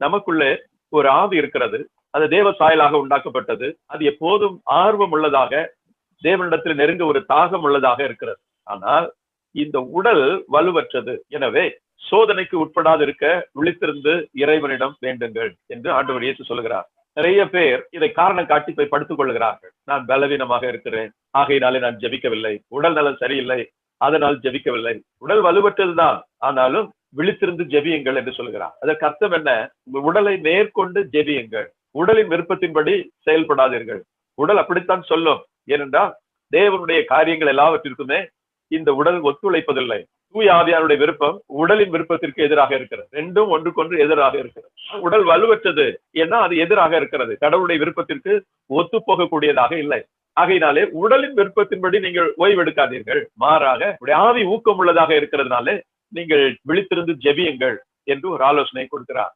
நமக்குள்ளே ஒரு ஆவி இருக்கிறது. அது தேவ சாயலாக உண்டாக்கப்பட்டது. அது எப்போதும் ஆர்வம் உள்ளதாக, தேவனிடத்தில் நெருங்க ஒரு தாகம் உள்ளதாக இருக்கிறது. ஆனால் இந்த உடல் வலுவற்றது. எனவே சோதனைக்கு உட்படாது இருக்க விழித்திருந்து இறைவனிடம் வேண்டுங்கள் என்று ஆண்டவர் இயேசு சொல்லுகிறார். நிறைய பேர் இதை காரணம் காட்டி போய் படுத்துக் கொள்கிறார்கள். நான் பலவீனமாக இருக்கிறேன், ஆகையினாலே நான் ஜெபிக்கவில்லை. உடல் நலம் சரியில்லை, அதனால் ஜெபிக்கவில்லை. உடல் வலுவற்றதுதான், ஆனாலும் விழித்திருந்து ஜெபியுங்கள் என்று சொல்கிறார். அதற்கு அர்த்தம் என்ன? உங்கள் உடலை மேற்கொண்டு ஜெபியுங்கள். உடலின் விருப்பத்தின்படி செயல்படாதீர்கள். உடல் அப்படித்தான் சொல்லும். ஏனென்றால் தேவனுடைய காரியங்கள் எல்லாவற்றிற்குமே இந்த உடல் ஒத்துழைப்பதில்லை. தூய ஆவியானுடைய விருப்பம் உடலின் விருப்பத்திற்கு எதிராக இருக்கிறது. ரெண்டும் ஒன்றுக்கொன்று எதிராக இருக்கிறது. உடல் வலுவற்றது ஏன்னா அது எதிராக இருக்கிறது. கடவுளுடைய விருப்பத்திற்கு ஒத்து போகக்கூடியதாக இல்லை. ஆகையினாலே உடலின் விருப்பத்தின்படி நீங்கள் ஓய்வெடுக்காதீர்கள். மாறாக ஆவி ஊக்கம் உள்ளதாக இருக்கிறதுனாலே நீங்கள் விழித்திருந்து ஜெபியுங்கள் என்று ஒரு ஆலோசனை கொடுக்கிறார்.